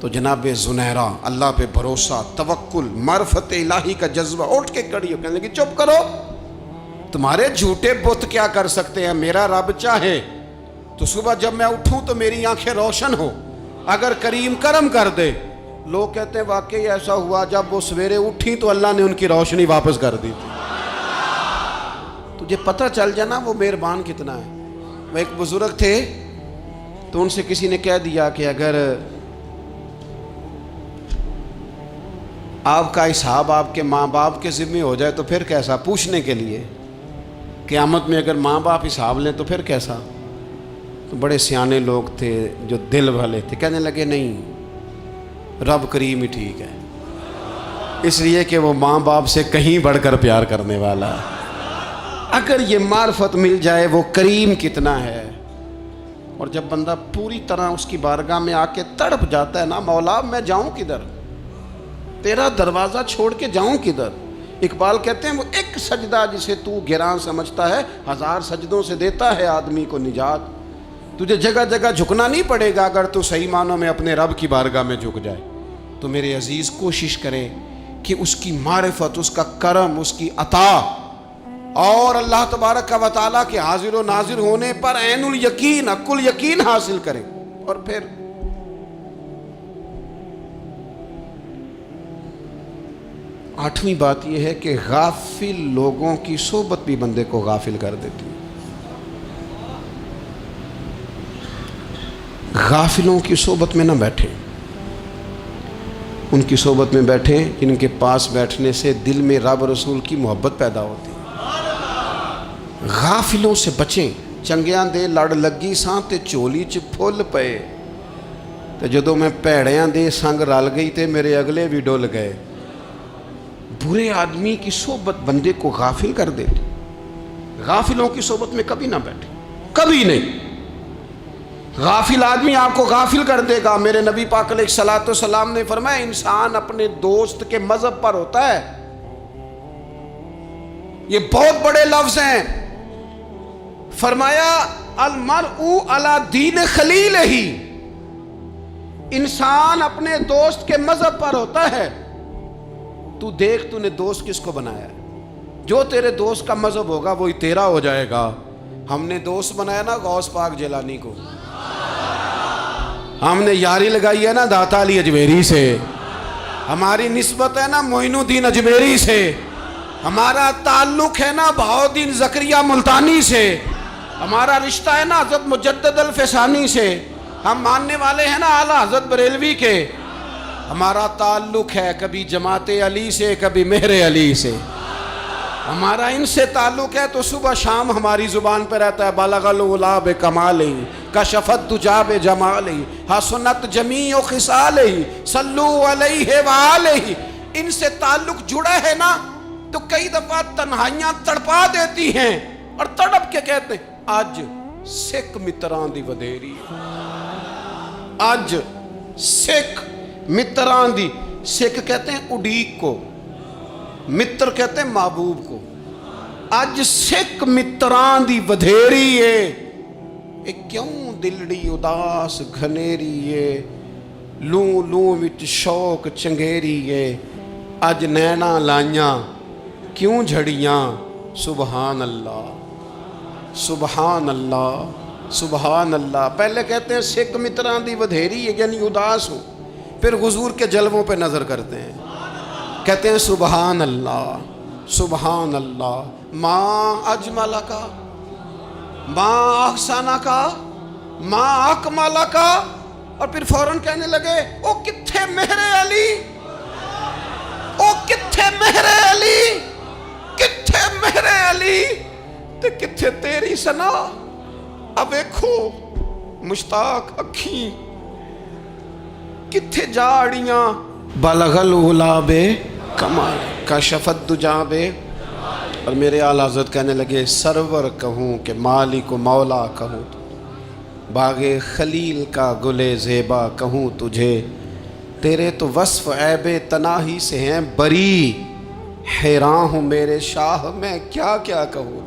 [SPEAKER 1] تو جناب زنیرہ اللہ پہ بھروسہ، توکل، معرفت الہی کا جذبہ، اٹھ کے کھڑی ہو کہنے لگی چپ کرو، تمہارے جھوٹے بت کیا کر سکتے ہیں، میرا رب چاہے تو صبح جب میں اٹھوں تو میری آنکھیں روشن ہو، اگر کریم کرم کر دے۔ لوگ کہتے ہیں واقعی ایسا ہوا، جب وہ سویرے اٹھی تو اللہ نے ان کی روشنی واپس کر دی تھی۔ تجھے پتہ چل جانا وہ مہربان کتنا ہے۔ وہ ایک بزرگ تھے تو ان سے کسی نے کہہ دیا کہ اگر آپ کا حساب آپ کے ماں باپ کے ذمہ ہو جائے تو پھر کیسا، پوچھنے کے لیے قیامت میں اگر ماں باپ حساب لیں تو پھر کیسا۔ تو بڑے سیانے لوگ تھے جو دل والے تھے، کہنے لگے نہیں، رب کریم ہی ٹھیک ہے، اس لیے کہ وہ ماں باپ سے کہیں بڑھ کر پیار کرنے والا ہے۔ اگر یہ معرفت مل جائے وہ کریم کتنا ہے۔ اور جب بندہ پوری طرح اس کی بارگاہ میں آ کے تڑپ جاتا ہے نا، مولا میں جاؤں کدھر، تیرا دروازہ چھوڑ کے جاؤں کدھر۔ اقبال کہتے ہیں وہ ایک سجدہ جسے تو گراں سمجھتا ہے، 1000 سجدوں سے دیتا ہے آدمی کو نجات۔ تجھے جگہ جگہ جھکنا نہیں پڑے گا اگر تو صحیح معنوں میں اپنے رب کی بارگاہ میں جھک جائے۔ تو میرے عزیز کوشش کرے کہ اس کی معرفت، اس کا کرم، اس کی عطا اور اللہ تبارک و تعالیٰ کے حاضر و ناظر ہونے پر عین الیقین، حق الیقین حاصل کریں۔ اور پھر آٹھویں بات یہ ہے کہ غافل لوگوں کی صحبت بھی بندے کو غافل کر دیتی ہے۔ غافلوں کی صحبت میں نہ بیٹھیں، ان کی صحبت میں بیٹھیں جن کے پاس بیٹھنے سے دل میں رب رسول کی محبت پیدا ہوتی ہے۔ غافلوں سے بچیں۔ چنگیاں دے لڑ لگی ساں تے چولی چ پھل پئے، تے جدوں میں پیڑیاں دے سنگ رل گئی تے میرے اگلے بھی ڈول گئے۔ برے آدمی کی صحبت بندے کو غافل کر دیتی۔ غافلوں کی صحبت میں کبھی نہ بیٹھیں، کبھی نہیں۔ غافل آدمی آپ کو غافل کر دے گا۔ میرے نبی پاک علیہ الصلوۃ والسلام نے فرمایا انسان اپنے دوست کے مذہب پر ہوتا ہے۔ یہ بہت بڑے لفظ ہیں۔ فرمایا المرء علی دین خلیلہ، انسان اپنے دوست کے مذہب پر ہوتا ہے۔ تو دیکھ تو نے دوست کس کو بنایا ہے، جو تیرے دوست کا مذہب ہوگا وہی تیرا ہو جائے گا۔ ہم نے دوست بنایا نا غوث پاک جیلانی کو، ہم نے یاری لگائی ہے نا داتا علی اجمیری سے، ہماری نسبت ہے نا معین الدین اجمیری سے، ہمارا تعلق ہے نا بہاؤالدین زکریا ملتانی سے، ہمارا رشتہ ہے نا حضرت مجدد الفسانی سے، ہم ماننے والے ہیں نا اعلیٰ حضرت بریلوی کے، ہمارا تعلق ہے کبھی جماعت علی سے کبھی مہر علی سے، ہمارا ان سے تعلق ہے تو صبح شام ہماری زبان پہ رہتا ہے بالغ العلا بکمالہ کشفت دجا بجمالہ حسنت جمیع خصالہ صلو علیہ وآلہ۔ ان سے تعلق جڑا ہے نا تو کئی دفعہ تنہائیاں تڑپا دیتی ہیں اور تڑپ کے کہتے ہیں آج سکھ متران دی ودھیری، آج سکھ متران دی، سکھ کہتے ہیں اڈیق کو، متر کہتے ہیں محبوب کو، اج سکھ متران دی ودھیری ہے، اے کیوں دلڑی اداس گھنیری ہے، لوں لوں وچ شوق چنگیری ہے، اج نینا لائیاں کیوں جھڑیاں، سبحان اللہ سبحان اللہ سبحان اللہ۔ پہلے کہتے ہیں سکھ متران دی ودھیری ہے یعنی اداس ہو، پھر حضور کے جلووں پہ نظر کرتے ہیں، کہتے ہیں سبحان اللہ سبحان اللہ، ماں اجمل کا ماں احسانہ کا ماں اکمالہ کا، اور پھر فوراً کہنے لگے او کتھے مہر علی، او کتھے مہر علی، کتھے مہر علی تے کتھے تیری سنا، اب ایکھو مشتاق اکھیں کتھے جاڑیاں، بلغ العلا بے کمال کشفت دجا بے، اور میرے اعلیٰ حضرت کہنے لگے سرور کہوں کہ مالک و مولا کہوں، باغ خلیل کا گلے زیبا کہوں تجھے، تیرے تو وصف عیب تناہی سے ہیں بری، حیران ہوں میرے شاہ میں کیا کیا کہوں۔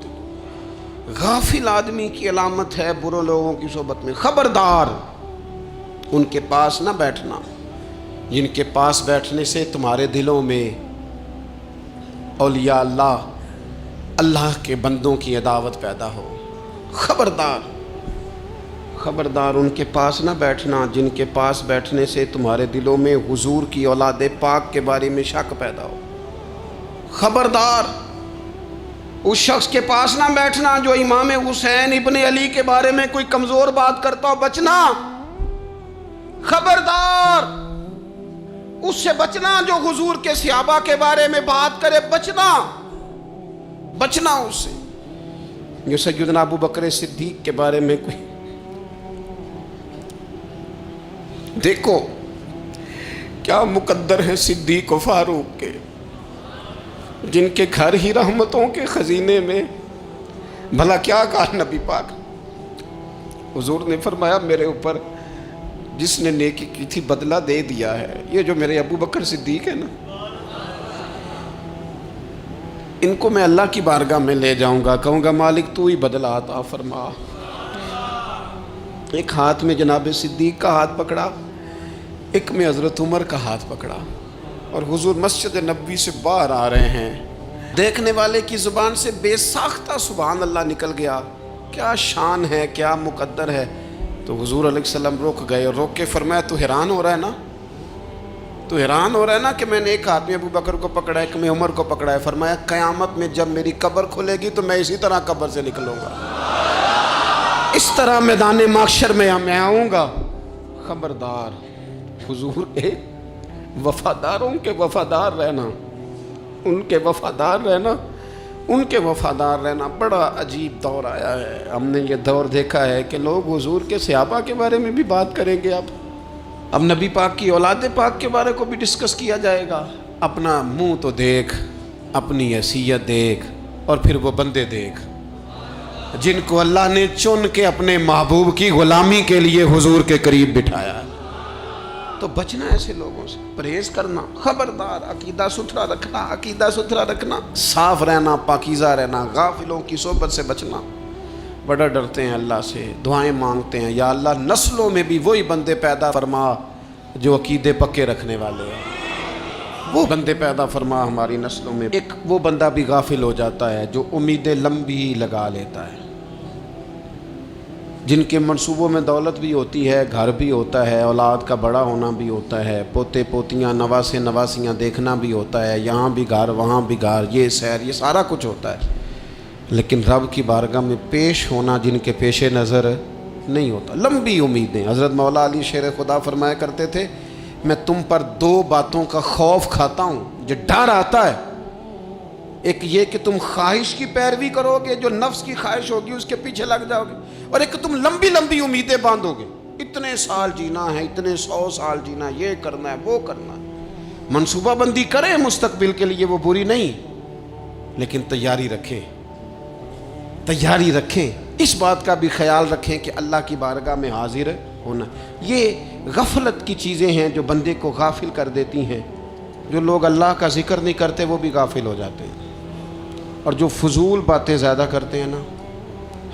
[SPEAKER 1] غافل آدمی کی علامت ہے برے لوگوں کی صحبت میں، خبردار ان کے پاس نہ بیٹھنا جن کے پاس بیٹھنے سے تمہارے دلوں میں اولیاء اللہ اللہ کے بندوں کی عداوت پیدا ہو، خبردار خبردار ان کے پاس نہ بیٹھنا جن کے پاس بیٹھنے سے تمہارے دلوں میں حضور کی اولاد پاک کے بارے میں شک پیدا ہو، خبردار اس شخص کے پاس نہ بیٹھنا جو امام حسین ابن علی کے بارے میں کوئی کمزور بات کرتا ہو، بچنا، خبردار اس سے بچنا جو حضور کے صحابہ کے بارے میں بات کرے، بچنا بچنا اس سے، جو سیدنا ابو بکر صدیق کے بارے میں کوئی، دیکھو کیا مقدر ہے صدیق و فاروق کے، جن کے گھر ہی رحمتوں کے خزینے میں، بھلا کیا کہا نبی پاک، حضور نے فرمایا میرے اوپر جس نے نیکی کی تھی بدلہ دے دیا ہے، یہ جو میرے ابو بکر صدیق ہے نا، ان کو میں اللہ کی بارگاہ میں لے جاؤں گا، کہوں گا مالک تو ہی بدلہ عطا فرما۔ ایک ہاتھ میں جناب صدیق کا ہاتھ پکڑا، ایک میں حضرت عمر کا ہاتھ پکڑا، اور حضور مسجد نبوی سے باہر آ رہے ہیں، دیکھنے والے کی زبان سے بے ساختہ سبحان اللہ نکل گیا، کیا شان ہے کیا مقدر ہے۔ تو حضور علیہ السلام رک گئے اور روک کے فرمایا تو حیران ہو رہا ہے نا، تو حیران ہو رہا ہے نا کہ میں نے ایک ہاتھ میں ابو بکر کو پکڑا ہے، ایک میں عمر کو پکڑا ہے، فرمایا قیامت میں جب میری قبر کھلے گی تو میں اسی طرح قبر سے نکلوں گا، اس طرح میدان محشر میں آؤں گا، خبردار حضور ایک وفاداروں کے وفادار رہنا، ان کے وفادار رہنا، ان کے وفادار رہنا بڑا عجیب دور آیا ہے۔ ہم نے یہ دور دیکھا ہے کہ لوگ حضور کے صحابہ کے بارے میں بھی بات کریں گے، اب نبی پاک کی اولاد پاک کے بارے کو بھی ڈسکس کیا جائے گا۔ اپنا منہ تو دیکھ، اپنی حیثیت دیکھ، اور پھر وہ بندے دیکھ جن کو اللہ نے چن کے اپنے محبوب کی غلامی کے لیے حضور کے قریب بٹھایا ہے۔ تو بچنا ایسے لوگوں سے، پرہیز کرنا، خبردار عقیدہ ستھرا رکھنا، عقیدہ ستھرا رکھنا، صاف رہنا، پاکیزہ رہنا، غافلوں کی صحبت سے بچنا۔ بڑا ڈرتے ہیں اللہ سے، دعائیں مانگتے ہیں یا اللہ نسلوں میں بھی وہی بندے پیدا فرما جو عقیدے پکے رکھنے والے ہیں، وہ بندے پیدا فرما ہماری نسلوں میں۔ ایک وہ بندہ بھی غافل ہو جاتا ہے جو امیدیں لمبی لگا لیتا ہے، جن کے منصوبوں میں دولت بھی ہوتی ہے، گھر بھی ہوتا ہے، اولاد کا بڑا ہونا بھی ہوتا ہے، پوتے پوتیاں نواسے نواسیاں دیکھنا بھی ہوتا ہے، یہاں بھی گھر وہاں بھی گھر، یہ سیر، یہ سارا کچھ ہوتا ہے، لیکن رب کی بارگاہ میں پیش ہونا جن کے پیش نظر نہیں ہوتا۔ لمبی امیدیں۔ حضرت مولا علی شیر خدا فرمایا کرتے تھے، میں تم پر دو باتوں کا خوف کھاتا ہوں، جو ڈر آتا ہے، ایک یہ کہ تم خواہش کی پیروی کرو گے، جو نفس کی خواہش ہوگی اس کے پیچھے لگ جاؤ گے، اور ایک کہ تم لمبی لمبی امیدیں باندھو گے، اتنے سال جینا ہے، اتنے 100 سال جینا ہے، یہ کرنا ہے وہ کرنا ہے۔ منصوبہ بندی کریں مستقبل کے لیے، وہ بری نہیں، لیکن تیاری رکھیں، تیاری رکھیں، اس بات کا بھی خیال رکھیں کہ اللہ کی بارگاہ میں حاضر ہونا۔ یہ غفلت کی چیزیں ہیں جو بندے کو غافل کر دیتی ہیں۔ جو لوگ اللہ کا ذکر نہیں کرتے وہ بھی غافل ہو جاتے ہیں، اور جو فضول باتیں زیادہ کرتے ہیں نا،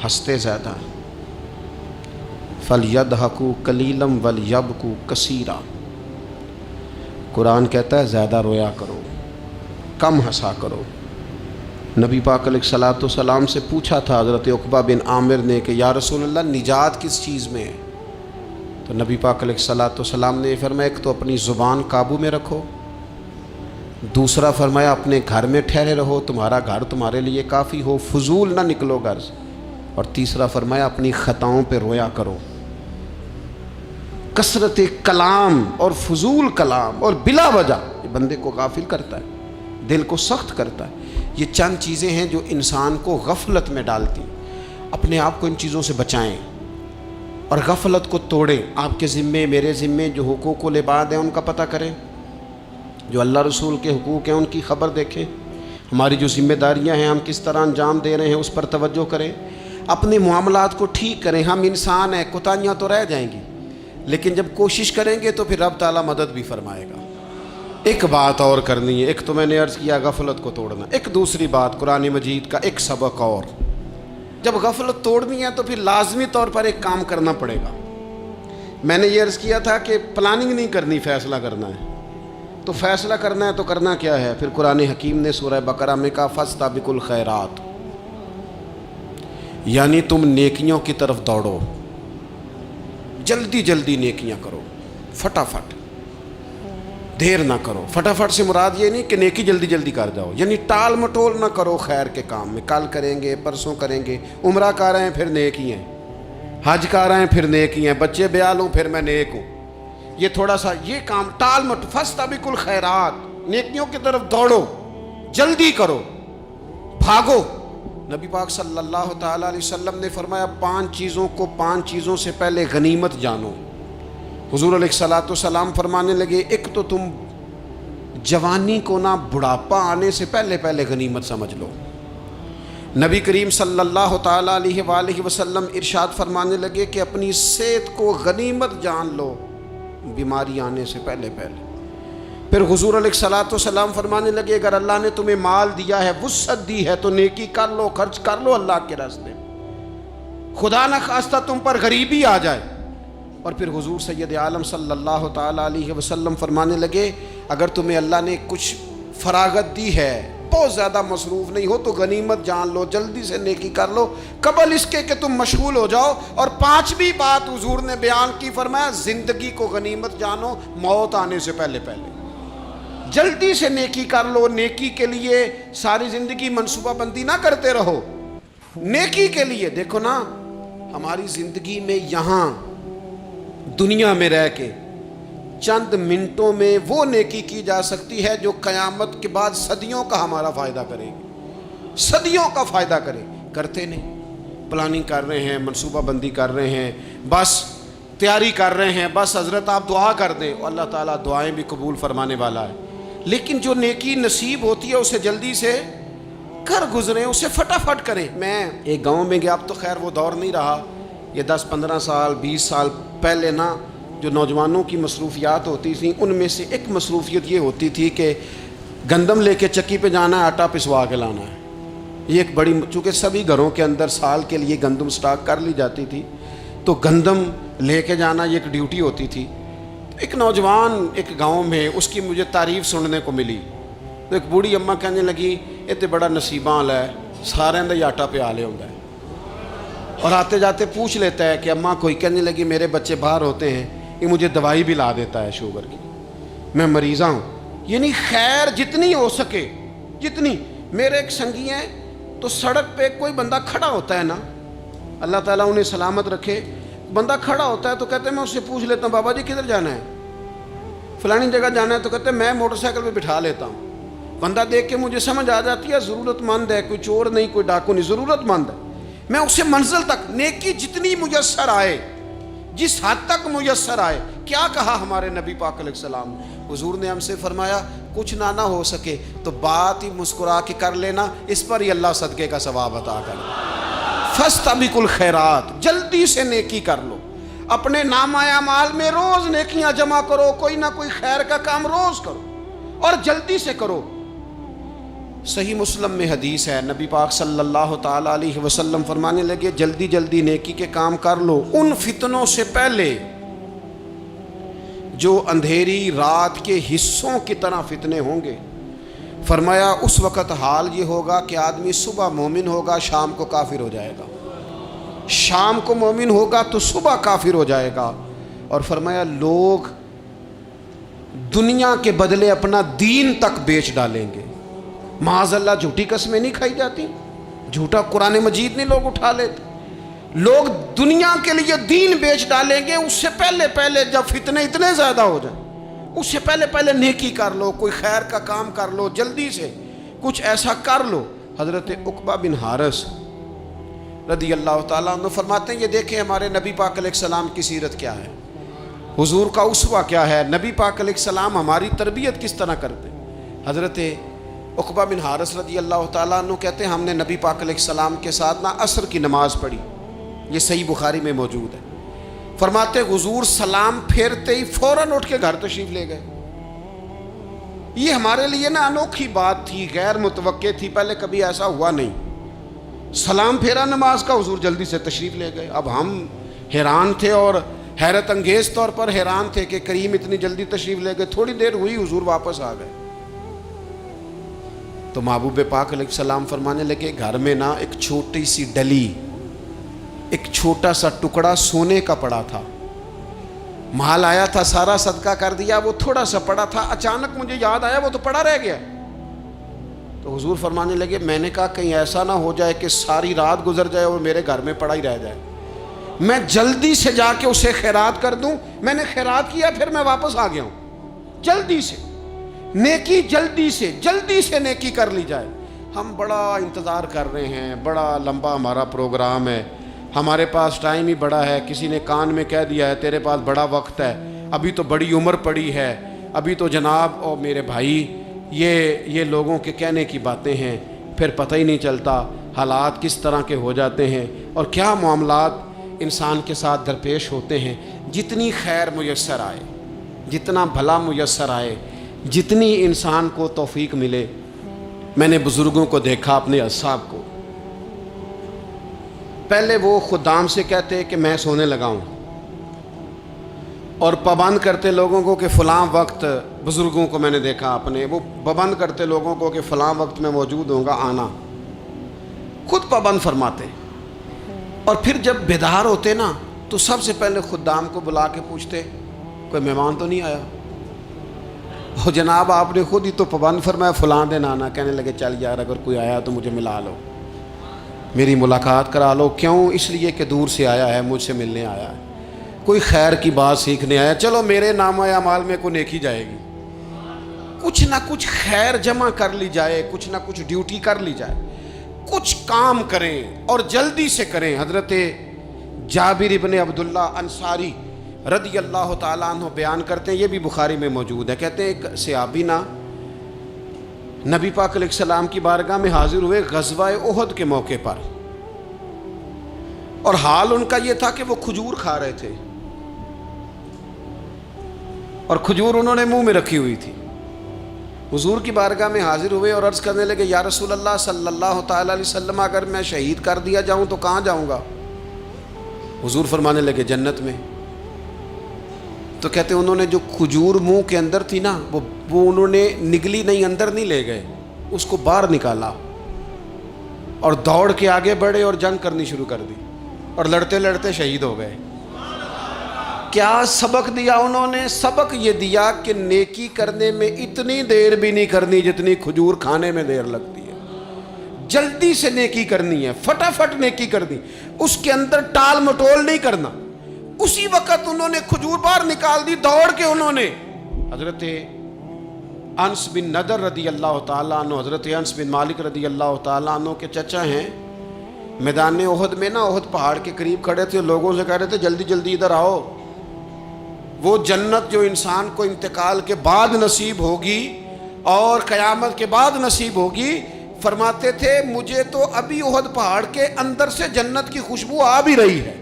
[SPEAKER 1] ہنستے زیادہ ہیں۔ فَلْيَضْحَكُوا قَلِيلًا وَلْيَبْكُوا كَثِيرًا، قرآن کہتا ہے زیادہ رویا کرو، کم ہنسا کرو۔ نبی پاک علیہ الصلوۃ والسلام سے پوچھا تھا حضرت عقبہ بن عامر نے کہ یا رسول اللہ نجات کس چیز میں ہے؟ تو نبی پاک علیہ الصلوۃ والسلام نے فرمایا ایک تو اپنی زبان قابو میں رکھو، دوسرا فرمایا اپنے گھر میں ٹھہرے رہو، تمہارا گھر تمہارے لیے کافی ہو، فضول نہ نکلو گھر سے، اور تیسرا فرمایا اپنی خطاؤں پہ رویا کرو۔ کثرت کلام اور فضول کلام اور بلا وجہ یہ بندے کو غافل کرتا ہے، دل کو سخت کرتا ہے۔ یہ چند چیزیں ہیں جو انسان کو غفلت میں ڈالتی ہیں۔ اپنے آپ کو ان چیزوں سے بچائیں اور غفلت کو توڑیں۔ آپ کے ذمے، میرے ذمے جو حقوق العباد ہیں ان کا پتہ کریں، جو اللہ رسول کے حقوق ہیں ان کی خبر دیکھیں، ہماری جو ذمہ داریاں ہیں ہم کس طرح انجام دے رہے ہیں اس پر توجہ کریں، اپنے معاملات کو ٹھیک کریں۔ ہم انسان ہیں، کوتاہیاں تو رہ جائیں گی، لیکن جب کوشش کریں گے تو پھر رب تعالیٰ مدد بھی فرمائے گا۔ ایک بات اور کرنی ہے، ایک تو میں نے عرض کیا غفلت کو توڑنا، ایک دوسری بات قرآن مجید کا ایک سبق اور، جب غفلت توڑنی ہے تو پھر لازمی طور پر ایک کام کرنا پڑے گا۔ میں نے یہ عرض کیا تھا کہ پلاننگ نہیں کرنی، فیصلہ کرنا ہے۔ تو فیصلہ کرنا ہے تو کرنا کیا ہے؟ پھر قرآن حکیم نے سورہ بقرہ میں کہا فاستبقوا الخیرات، یعنی تم نیکیوں کی طرف دوڑو، جلدی جلدی نیکیاں کرو، فٹافٹ، دیر نہ کرو۔ فٹافٹ سے مراد یہ نہیں کہ نیکی جلدی جلدی کر جاؤ، یعنی ٹال مٹول نہ کرو خیر کے کام میں، کل کریں گے، پرسوں کریں گے، عمرہ کر رہے ہیں پھر نیکی ہیں، حج کر رہے ہیں پھر نیکی ہیں، بچے بیال ہوں پھر میں نیک ہوں، یہ تھوڑا سا یہ کام ٹال مٹ، فاستبقوا الخیرات، نیکیوں کی طرف دوڑو، جلدی کرو، بھاگو۔ نبی پاک صلی اللہ تعالیٰ علیہ وسلم نے فرمایا 5 چیزوں کو 5 چیزوں سے پہلے غنیمت جانو۔ حضور علیہ الصلوۃ والسلام فرمانے لگے ایک تو تم جوانی کو نہ بڑھاپا آنے سے پہلے پہلے غنیمت سمجھ لو۔ نبی کریم صلی اللہ تعالیٰ علیہ وآلہ وسلم ارشاد فرمانے لگے کہ اپنی صحت کو غنیمت جان لو، بیماری آنے سے پہلے پہلے۔ پھر حضور علیہ الصلوۃ والسلام فرمانے لگے اگر اللہ نے تمہیں مال دیا ہے، وسعت دی ہے، تو نیکی کر لو، خرچ کر لو اللہ کے راستے میں، خدا نہ خواستہ تم پر غریبی آ جائے۔ اور پھر حضور سید عالم صلی اللہ تعالیٰ علیہ وسلم فرمانے لگے اگر تمہیں اللہ نے کچھ فراغت دی ہے، بہت زیادہ مصروف نہیں ہو، تو غنیمت جان لو، جلدی سے نیکی کر لو قبل اس کے کہ تم مشغول ہو جاؤ۔ اور 5ویں بات حضور نے بیان کی، فرمایا زندگی کو غنیمت جانو، موت آنے سے پہلے پہلے جلدی سے نیکی کر لو۔ نیکی کے لیے ساری زندگی منصوبہ بندی نہ کرتے رہو، نیکی کے لیے دیکھو نا، ہماری زندگی میں یہاں دنیا میں رہ کے چند منٹوں میں وہ نیکی کی جا سکتی ہے جو قیامت کے بعد صدیوں کا ہمارا فائدہ کرے گی، صدیوں کا فائدہ کرتے نہیں، پلاننگ کر رہے ہیں، منصوبہ بندی کر رہے ہیں، بس تیاری کر رہے ہیں، بس حضرت آپ دعا کر دیں، اللہ تعالیٰ دعائیں بھی قبول فرمانے والا ہے، لیکن جو نیکی نصیب ہوتی ہے اسے جلدی سے کر گزریں، اسے فٹافٹ کریں۔ میں ایک گاؤں میں گیا، اب تو خیر وہ دور نہیں رہا، یہ 10-15 سال 20 سال پہلے نا جو نوجوانوں کی مصروفیات ہوتی تھیں ان میں سے ایک مصروفیت یہ ہوتی تھی کہ گندم لے کے چکی پہ جانا ہے، آٹا پسوا کے لانا ہے۔ یہ ایک بڑی، چونکہ سبھی گھروں کے اندر سال کے لیے گندم سٹاک کر لی جاتی تھی، تو گندم لے کے جانا یہ ایک ڈیوٹی ہوتی تھی۔ ایک نوجوان ایک گاؤں میں، اس کی مجھے تعریف سننے کو ملی، تو ایک بوڑھی اماں کہنے لگی یہ تو بڑا نصیباں والا ہے، سارے دا آٹا پیا لے ہوندا ہے۔ اور آتے جاتے پوچھ لیتا ہے کہ اماں کوئی کہنے لگی میرے بچے باہر ہوتے ہیں، یہ مجھے دوائی بھی لا دیتا ہے شوگر کی، میں مریضہ ہوں. یعنی خیر جتنی ہو سکے جتنی. میرے ایک سنگی ہیں تو سڑک پہ کوئی بندہ کھڑا ہوتا ہے نا، اللہ تعالیٰ انہیں سلامت رکھے، بندہ کھڑا ہوتا ہے تو کہتے ہیں میں اس سے پوچھ لیتا ہوں بابا جی کدھر جانا ہے، فلانی جگہ جانا ہے، تو کہتے ہیں میں موٹر سائیکل پہ بٹھا لیتا ہوں. بندہ دیکھ کے مجھے سمجھ آ جاتی ہے ضرورت مند ہے، کوئی چور نہیں کوئی ڈاکو نہیں، ضرورت مند ہے. میں اسے منزل تک نیکی جتنی میسر آئے، جس حد تک میسر آئے. کیا کہا ہمارے نبی پاک علیہ السلام؟ حضور نے ہم سے فرمایا کچھ نہ ہو سکے تو بات ہی مسکرا کے کر لینا، اس پر ہی اللہ صدقے کا ثواب عطا کر. فاستبقوا الخیرات، جلدی سے نیکی کر لو. اپنے نامہ اعمال میں روز نیکیاں جمع کرو، کوئی نہ کوئی خیر کا کام روز کرو اور جلدی سے کرو. صحیح مسلم میں حدیث ہے، نبی پاک صلی اللہ تعالی علیہ وسلم فرمانے لگے جلدی جلدی نیکی کے کام کر لو ان فتنوں سے پہلے جو اندھیری رات کے حصوں کی طرح فتنے ہوں گے. فرمایا اس وقت حال یہ ہوگا کہ آدمی صبح مومن ہوگا شام کو کافر ہو جائے گا، شام کو مومن ہوگا تو صبح کافر ہو جائے گا. اور فرمایا لوگ دنیا کے بدلے اپنا دین تک بیچ ڈالیں گے. معاذ اللہ جھوٹی قسمیں نہیں کھائی جاتی، جھوٹا قرآن مجید نہیں لوگ اٹھا لیتے. لوگ دنیا کے لیے دین بیچ ڈالیں گے. اس سے پہلے جب فتنے اتنے زیادہ ہو جائیں اس سے پہلے نیکی کر لو، کوئی خیر کا کام کر لو، جلدی سے کچھ ایسا کر لو. حضرت عقبہ بن حارث رضی اللہ تعالیٰ عنہ فرماتے ہیں یہ دیکھیں ہمارے نبی پاک علیہ السلام کی سیرت کیا ہے، حضور کا اسوہ کیا ہے، نبی پاک علیہ السلام ہماری تربیت کس طرح کرتے. حضرت عقبہ بن حارث رضی اللہ تعالیٰ عنہ کہتے ہیں ہم نے نبی پاک علیہ السلام کے ساتھ نہ عصر کی نماز پڑھی، یہ صحیح بخاری میں موجود ہے. فرماتے حضور سلام پھیرتے ہی فوراً اٹھ کے گھر تشریف لے گئے. یہ ہمارے لیے نا انوکھی بات تھی، غیر متوقع تھی، پہلے کبھی ایسا ہوا نہیں. سلام پھیرا نماز کا، حضور جلدی سے تشریف لے گئے. اب ہم حیران تھے اور حیرت انگیز طور پر حیران تھے کہ کریم اتنی جلدی تشریف لے گئے. تھوڑی دیر ہوئی حضور واپس آ گئے تو محبوب پاک علیہ السلام فرمانے لگے گھر میں نا ایک چھوٹی سی ڈلی، ایک چھوٹا سا ٹکڑا سونے کا پڑا تھا، مال آیا تھا سارا صدقہ کر دیا، وہ تھوڑا سا پڑا تھا، اچانک مجھے یاد آیا وہ تو پڑا رہ گیا. تو حضور فرمانے لگے میں نے کہا کہیں ایسا نہ ہو جائے کہ ساری رات گزر جائے اور میرے گھر میں پڑا ہی رہ جائے، میں جلدی سے جا کے اسے خیرات کر دوں. میں نے خیرات کیا پھر میں واپس آ گیا ہوں. جلدی سے نیکی، جلدی سے نیکی کر لی جائے. ہم بڑا انتظار کر رہے ہیں، بڑا لمبا ہمارا پروگرام ہے، ہمارے پاس ٹائم ہی بڑا ہے. کسی نے کان میں کہہ دیا ہے تیرے پاس بڑا وقت ہے، ابھی تو بڑی عمر پڑی ہے، ابھی تو جناب اور میرے بھائی یہ لوگوں کے کہنے کی باتیں ہیں. پھر پتہ ہی نہیں چلتا حالات کس طرح کے ہو جاتے ہیں اور کیا معاملات انسان کے ساتھ درپیش ہوتے ہیں. جتنی خیر میسر آئے، جتنا بھلا میسر آئے، جتنی انسان کو توفیق ملے. میں نے بزرگوں کو دیکھا، اپنے اصحاب کو، پہلے وہ خدام سے کہتے کہ میں سونے لگا ہوں اور پابند کرتے لوگوں کو کہ فلاں وقت، بزرگوں کو میں نے دیکھا اپنے، وہ پابند کرتے لوگوں کو کہ فلاں وقت میں موجود ہوں گا آنا، خود پابند فرماتے. اور پھر جب بیدار ہوتے نا تو سب سے پہلے خدام کو بلا کے پوچھتے کوئی مہمان تو نہیں آیا؟ وہ جناب آپ نے خود ہی تو پابند فرمایا فلاں دن آنا. کہنے لگے چل یار اگر کوئی آیا تو مجھے ملا لو، میری ملاقات کرا لو. کیوں؟ اس لیے کہ دور سے آیا ہے، مجھ سے ملنے آیا ہے، کوئی خیر کی بات سیکھنے آیا. چلو میرے نامہ اعمال میں کوئی نیکی جائے گی، کچھ نہ کچھ خیر جمع کر لی جائے، کچھ نہ کچھ ڈیوٹی کر لی جائے، کچھ کام کریں اور جلدی سے کریں. حضرت جابر ابن عبداللہ انصاری رضی اللہ تعالیٰ عنہ بیان کرتے ہیں، یہ بھی بخاری میں موجود ہے. کہتے ہیں ایک صحابی نا نبی پاک علیہ السلام کی بارگاہ میں حاضر ہوئے غزوہ احد کے موقع پر، اور حال ان کا یہ تھا کہ وہ کھجور کھا رہے تھے اور کھجور انہوں نے منہ میں رکھی ہوئی تھی. حضور کی بارگاہ میں حاضر ہوئے اور عرض کرنے لگے یا رسول اللہ صلی اللہ تعالیٰ علیہ وسلم اگر میں شہید کر دیا جاؤں تو کہاں جاؤں گا؟ حضور فرمانے لگے جنت میں. تو کہتے ہیں انہوں نے جو کھجور منہ کے اندر تھی نا وہ انہوں نے نگلی نہیں، اندر نہیں لے گئے، اس کو باہر نکالا اور دوڑ کے آگے بڑھے اور جنگ کرنی شروع کر دی. اور لڑتے لڑتے شہید ہو گئے۔ کیا سبق دیا انہوں نے؟ سبق یہ دیا کہ نیکی کرنے میں اتنی دیر بھی نہیں کرنی جتنی کھجور کھانے میں دیر لگتی ہے۔ جلدی سے نیکی کرنی ہے، فٹافٹ نیکی کرنی، اس کے اندر ٹال مٹول نہیں کرنا۔ اسی وقت انہوں نے کھجور باہر نکال دی، دوڑ کے انہوں نے حضرت انس بن نضر رضی اللہ تعالیٰ عنہ، حضرت انس بن مالک رضی اللہ تعالیٰ عنہ کے چچا ہیں، میدان احد میں نا، احد پہاڑ کے قریب کھڑے تھے، لوگوں سے کہہ رہے تھے جلدی جلدی ادھر آؤ، وہ جنت جو انسان کو انتقال کے بعد نصیب ہوگی اور قیامت کے بعد نصیب ہوگی، فرماتے تھے مجھے تو ابھی احد پہاڑ کے اندر سے جنت کی خوشبو آ بھی رہی ہے،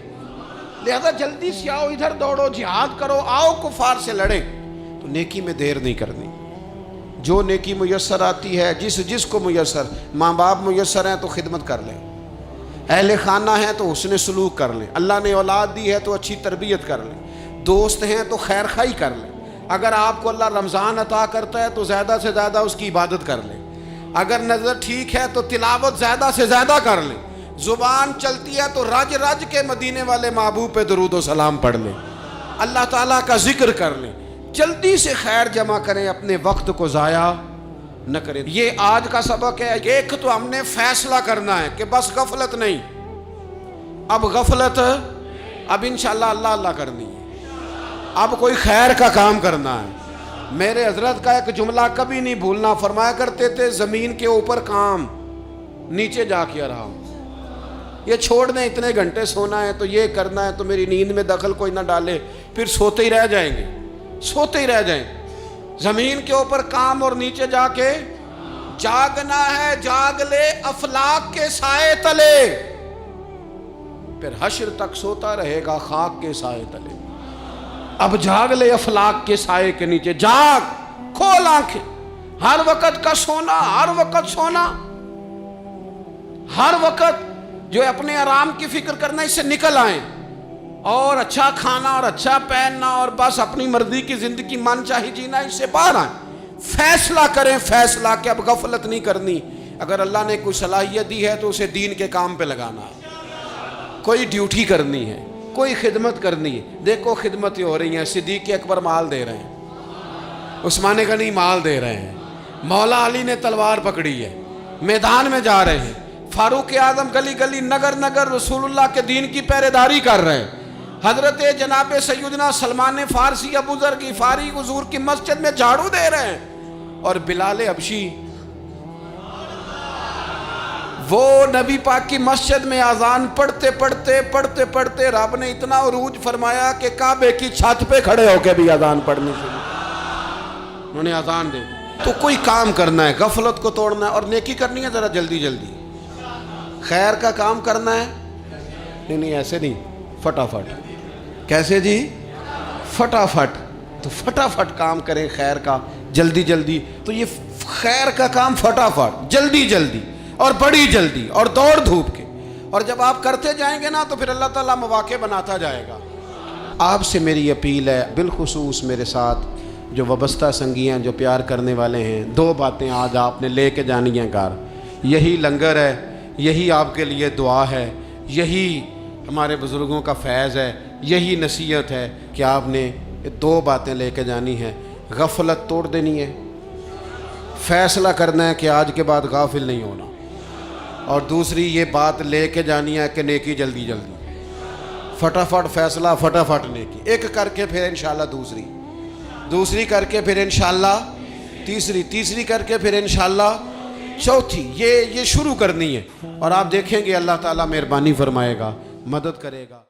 [SPEAKER 1] لہذا جلدی سے آؤ، ادھر دوڑو، جہاد کرو، آؤ کفار سے لڑیں۔ تو نیکی میں دیر نہیں کرنی، جو نیکی میسر آتی ہے، جس کو میسر، ماں باپ میسر ہیں تو خدمت کر لیں، اہل خانہ ہیں تو حسن سلوک کر لیں، اللہ نے اولاد دی ہے تو اچھی تربیت کر لیں، دوست ہیں تو خیر خواہی کر لیں، اگر آپ کو اللہ رمضان عطا کرتا ہے تو زیادہ سے زیادہ اس کی عبادت کر لیں، اگر نظر ٹھیک ہے تو تلاوت زیادہ سے زیادہ کر لیں، زبان چلتی ہے تو رج رج کے مدینے والے محبوب پہ درود و سلام پڑھ لیں، اللہ تعالیٰ کا ذکر کر لیں، جلدی سے خیر جمع کریں، اپنے وقت کو ضائع نہ کریں۔ یہ آج کا سبق ہے۔ ایک تو ہم نے فیصلہ کرنا ہے کہ بس غفلت نہیں، اب غفلت، اب انشاءاللہ اللہ اللہ کرنی ہے، اب کوئی خیر کا کام کرنا ہے۔ میرے حضرت کا ایک جملہ کبھی نہیں بھولنا، فرمایا کرتے تھے زمین کے اوپر کام، نیچے جا کے آرام، یہ چھوڑ دیں اتنے گھنٹے سونا ہے تو یہ کرنا ہے تو میری نیند میں دخل کوئی نہ ڈالے، پھر سوتے ہی رہ جائیں گے، سوتے ہی رہ جائیں۔ زمین کے اوپر کام اور نیچے جا کے جاگنا ہے، جاگ لے افلاک کے سائے تلے، پھر حشر تک سوتا رہے گا خاک کے سائے تلے۔ اب جاگ لے افلاک کے سائے کے نیچے، جاگ، کھول آنکھیں، ہر وقت کا سونا، ہر وقت سونا، ہر وقت جو اپنے آرام کی فکر کرنا، اس سے نکل آئیں اور اچھا کھانا اور اچھا پہننا اور بس اپنی مرضی کی زندگی من چاہی جینا، اس سے باہر آئیں، فیصلہ کریں، فیصلہ کہ اب غفلت نہیں کرنی۔ اگر اللہ نے کوئی صلاحیت دی ہے تو اسے دین کے کام پہ لگانا ہے، کوئی ڈیوٹی کرنی ہے، کوئی خدمت کرنی ہے۔ دیکھو خدمتیں ہو رہی ہیں، صدیق اکبر مال دے رہے ہیں، عثمان غنی مال دے رہے ہیں، مولا علی نے تلوار پکڑی ہے، میدان میں جا رہے ہیں، فاروق اعظم گلی گلی نگر نگر رسول اللہ کے دین کی پہرے داری کر رہے ہیں، حضرت جناب سیدنا سلمان فارسی ابو ذر غفاری حضور کی مسجد میں جھاڑو دے رہے ہیں، اور بلال حبشی وہ نبی پاک کی مسجد میں اذان پڑھتے پڑھتے رب نے اتنا عروج فرمایا کہ کعبے کی چھت پہ کھڑے ہو کے بھی اذان پڑھنی شروع، انہوں نے اذان دے۔ تو کوئی کام کرنا ہے، غفلت کو توڑنا ہے اور نیکی کرنی ہے، ذرا جلدی جلدی خیر کا کام کرنا ہے، نہیں ایسے نہیں، فٹافٹ۔ کیسے جی؟ فٹافٹ۔ تو فٹافٹ کام کریں خیر کا، جلدی جلدی۔ تو یہ خیر کا کام فٹافٹ، جلدی جلدی اور بڑی جلدی اور دوڑ دھوپ کے، اور جب آپ کرتے جائیں گے نا تو پھر اللہ تعالیٰ مواقع بناتا جائے گا۔ آپ سے میری اپیل ہے، بالخصوص میرے ساتھ جو وابستہ سنگی ہیں، جو پیار کرنے والے ہیں، دو باتیں آج آپ نے لے کے جانی ہیں گھر۔ یہی لنگر ہے، یہی آپ کے لیے دعا ہے، یہی ہمارے بزرگوں کا فیض ہے، یہی نصیحت ہے کہ آپ نے یہ دو باتیں لے کے جانی ہیں۔ غفلت توڑ دینی ہے، فیصلہ کرنا ہے کہ آج کے بعد غافل نہیں ہونا، اور دوسری یہ بات لے کے جانی ہے کہ نیکی جلدی جلدی، فٹافٹ فیصلہ، فٹافٹ نیکی، ایک کر کے پھر انشاءاللہ دوسری کر کے پھر انشاءاللہ تیسری کر کے پھر انشاءاللہ چوتھی، یہ شروع کرنی ہے، اور آپ دیکھیں گے اللہ تعالیٰ مہربانی فرمائے گا، مدد کرے گا۔